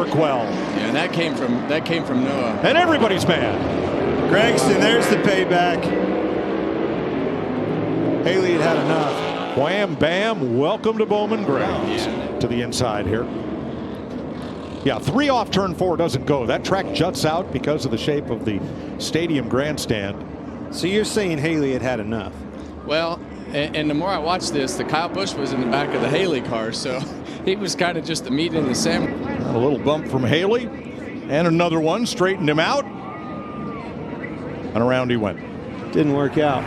work well. Yeah, and that came from Noah. And everybody's mad. Gregson, there's the payback. Haley had enough. Wham, bam, welcome to Bowman Grounds. To the inside here. Yeah, 3 off turn 4 doesn't go. That track juts out because of the shape of the stadium grandstand. So you're saying Haley had enough? Well, and the more I watch this, the Kyle Busch was in the back of the Haley car, so he was kind of just the meat in the sandwich. A little bump from Haley, and another one straightened him out, and around he went. Didn't work out.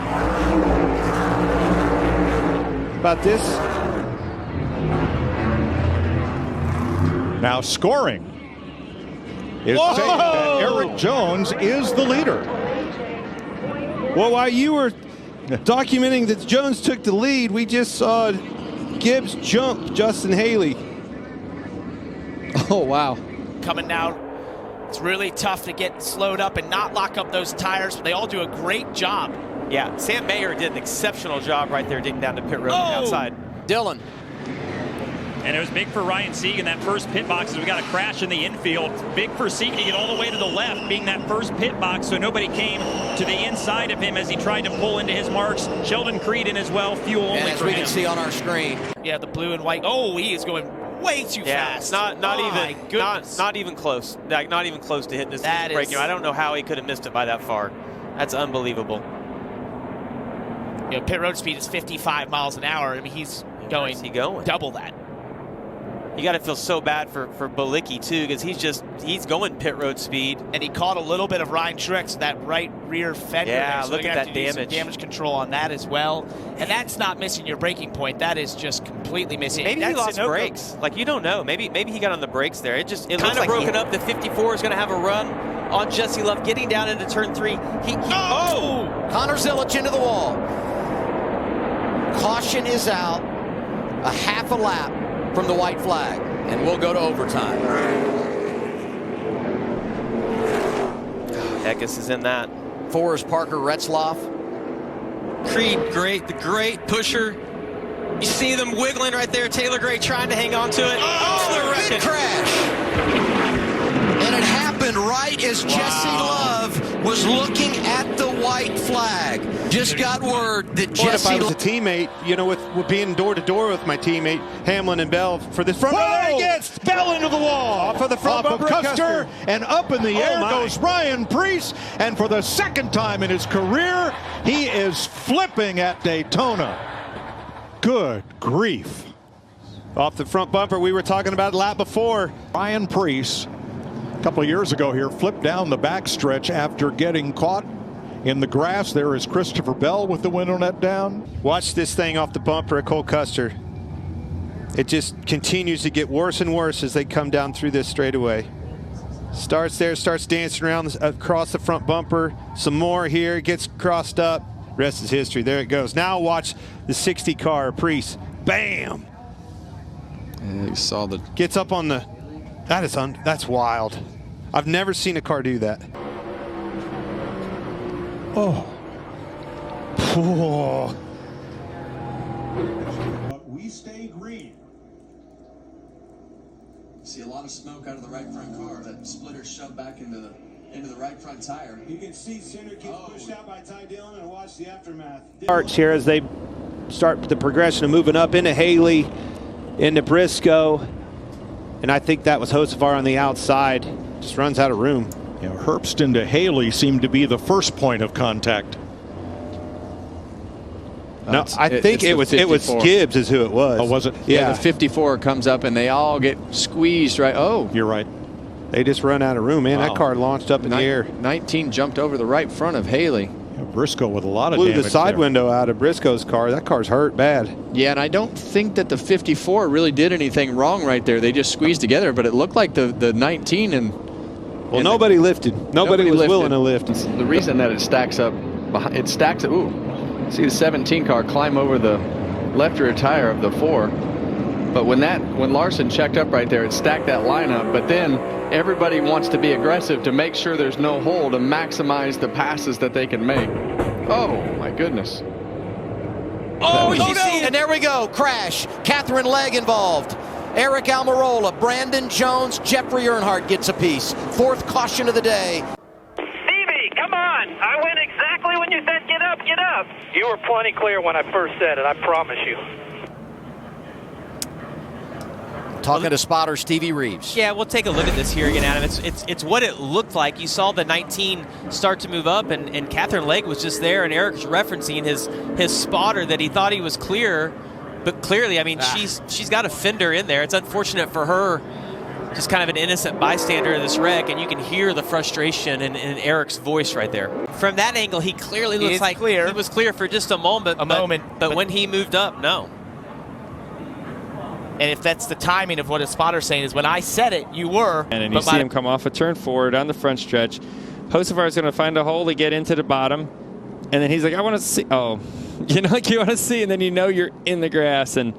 About this? Now scoring is saying that Eric Jones is the leader. Well, while you were documenting that Jones took the lead, we just saw Gibbs jump Justin Haley. Oh, wow. Coming now, it's really tough to get slowed up and not lock up those tires. They all do a great job. Yeah, Sam Mayer did an exceptional job right there digging down to pit road on the outside. Dylan. And it was big for Ryan Sieg in that first pit box as we got a crash in the infield. Big for Sieg to get all the way to the left, being that first pit box, so nobody came to the inside of him as he tried to pull into his marks. Sheldon Creed in as well, fuel only as for we him. can see on our screen. Yeah, the blue and white. Oh, he is going way too fast. Not even close. Like, not even close to hitting this break. I don't know how he could have missed it by that far. That's unbelievable. You know, pit road speed is 55 miles an hour. I mean, he's going double that. You got to feel so bad for Balicki too, because he's going pit road speed, and he caught a little bit of Ryan Truex, that right rear fender. Yeah, so look at that damage. Damage control on that as well, and that's not missing your braking point. That is just completely missing. Maybe he lost brakes. Like, you don't know. Maybe he got on the brakes there. It looks like broken up. The 54 is going to have a run on Jesse Love getting down into turn 3. Connor Zilich into the wall. Caution is out. A half a lap from the white flag, and we'll go to overtime. Eckes is in that. 4 is Parker Retzloff. Creed, the great pusher. You see them wiggling right there. Taylor Gray trying to hang on to it. Oh, big crash. And it happened right as Jesse Love was looking at the white flag. Just got word that Jesse. If I was a teammate, you know, with being door to door with my teammate Hamlin and Bell for this front. Whoa! Gets Bell into the wall. Off of the front bumper, Custer, and up in the air goes Ryan Preece, and for the second time in his career, he is flipping at Daytona. Good grief. Off the front bumper, we were talking about a lap before. Ryan Preece, a couple of years ago here, flipped down the backstretch after getting caught in the grass. There is Christopher Bell with the window net down. Watch this thing off the bumper at Cole Custer. It just continues to get worse and worse as they come down through this straightaway. Starts there, starts dancing around across the front bumper. Some more here, gets crossed up. Rest is history. There it goes. Now watch the 60 car, Preece. Bam! Yeah, you saw the... Gets up on the... That's wild. I've never seen a car do that. Oh. But we stay green. See a lot of smoke out of the right front car. That splitter shoved back into the right front tire. You can see Center gets pushed out by Ty Dillon, and watch the aftermath. Starts here as they start the progression of moving up into Haley, into Briscoe, and I think that was Hocevar on the outside. Just runs out of room. You know, Herbst into Haley seemed to be the first point of contact. No, I think it was Gibbs is who it was. Oh, was it? Yeah, the 54 comes up and they all get squeezed right. Oh, you're right. They just run out of room, man. Wow. That car launched up in the air. 19 jumped over the right front of Haley. Yeah, Briscoe with a lot of damage. Blew the side window out of Briscoe's car. That car's hurt bad. Yeah, and I don't think that the 54 really did anything wrong right there. They just squeezed together, but it looked like the 19 and... Well, nobody lifted. Nobody was willing to lift. The reason that it stacks up, it stacks up. Ooh, see the 17 car climb over the left rear tire of the 4. But when Larson checked up right there, it stacked that lineup. But then everybody wants to be aggressive to make sure there's no hole to maximize the passes that they can make. Oh my goodness. Oh, you see, and there we go. Crash. Catherine Legg involved. Eric Almirola, Brandon Jones, Jeffrey Earnhardt gets a piece. 4th caution of the day. Stevie, come on. I went exactly when you said get up, get up. You were plenty clear when I first said it, I promise you. Talking to spotter Stevie Reeves. Yeah, we'll take a look at this here again, Adam. It's what it looked like. You saw the 19 start to move up, and Catherine Legge was just there, and Eric's referencing his spotter that he thought he was clear, but clearly, I mean, she's got a fender in there. It's unfortunate for her, just kind of an innocent bystander in this wreck, and you can hear the frustration in Eric's voice right there. From that angle, he clearly looks like he was clear for just a moment. But when he moved up, no. And if that's the timing of what a spotter's saying is when I said it, you were. And then you see him come off a turn 4 down the front stretch. Hocevar is going to find a hole to get into the bottom. And then he's like, I want to see. Oh, you know, like you want to see. And then you know you're in the grass. And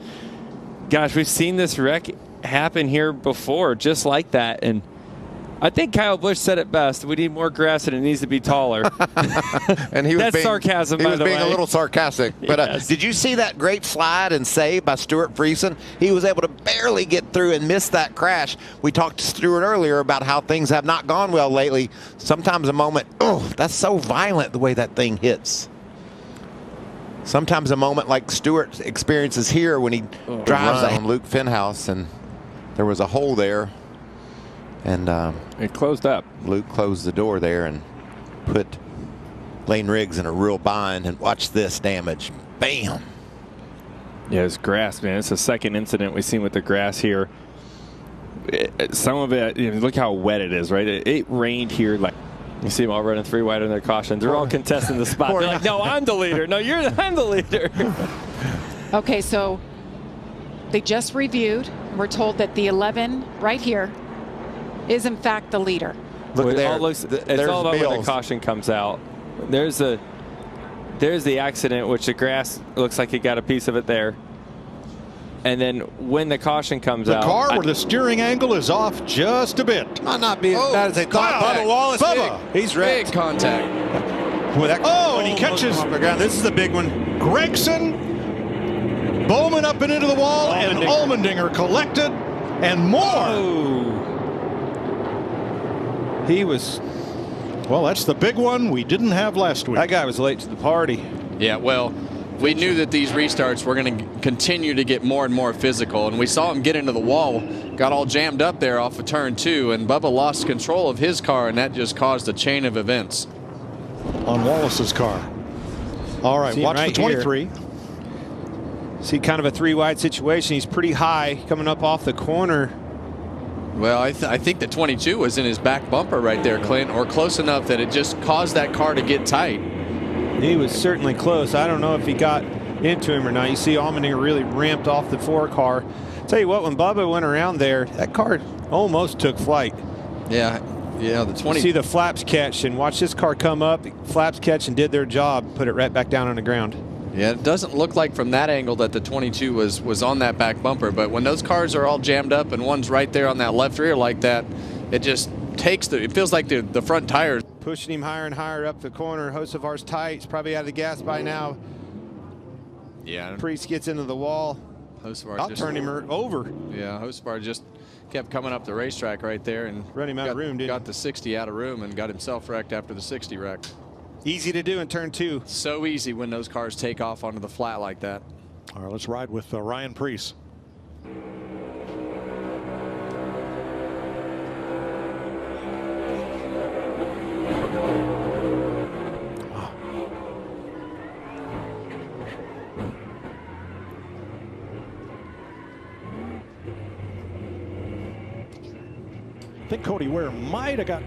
gosh, we've seen this wreck happen here before, just like that. And I think Kyle Busch said it best. We need more grass and it needs to be taller. And he was That's sarcasm, by the way. He was being a little sarcastic. But Yes. did you see that great slide and save by Stuart Friesen? He was able to barely get through and miss that crash. We talked to Stuart earlier about how things have not gone well lately. Sometimes a moment, oh, that's so violent the way that thing hits. Sometimes a moment like Stuart experiences here when he drives on Luke Fenhouse, and there was a hole there. And it closed up. Luke closed the door there and put Lane Riggs in a real bind. And watch this damage. Bam. Yeah, it's grass, man. It's the second incident we've seen with the grass here. Some of it, you know, look how wet it is, right? It rained here. Like you see them all running 3 wide on their caution. They're all contesting the spot. They're like, no, I'm the leader. No, I'm the leader. Okay, so they just reviewed. We're told that the 11 right here is in fact the leader. Look there. It's all about when the caution comes out. There's the accident, which the grass looks like it got a piece of it there. And then when the caution comes out, the car where the steering angle is off just a bit. Might not be as bad as they thought. Bubba Wallace, he's wrecked. Big contact. Well, and he catches. This is the big one. Gregson, Bowman up and into the wall, and Allmendinger collected, and more. Oh. He was. Well, that's the big one we didn't have last week. That guy was late to the party. Yeah, well, we knew that these restarts were going to continue to get more and more physical, and we saw him get into the wall, got all jammed up there off of turn 2, and Bubba lost control of his car, and that just caused a chain of events. On Wallace's car. All right, watch the 23. See kind of a 3 wide situation. He's pretty high coming up off the corner. Well, I think the 22 was in his back bumper right there, Clint, or close enough that it just caused that car to get tight. He was certainly close. I don't know if he got into him or not. You see Allmendinger really ramped off the 4 car. Tell you what, when Bubba went around there, that car almost took flight. Yeah, the 20. See the flaps catch, and watch this car come up. Flaps catch and did their job, put it right back down on the ground. Yeah, it doesn't look like from that angle that the 22 was on that back bumper, but when those cars are all jammed up and one's right there on that left rear like that, it just takes it feels like the front tires. Pushing him higher and higher up the corner. Hocevar's tight. He's probably out of the gas by now. Yeah. Priest gets into the wall. I'll turn him over. Yeah, Hocevar just kept coming up the racetrack right there and run him out of room, got the 60 out of room and got himself wrecked after the 60 wreck. Easy to do in turn 2. So easy when those cars take off onto the flat like that. All right, let's ride with Ryan Preece. I think Cody Ware might have got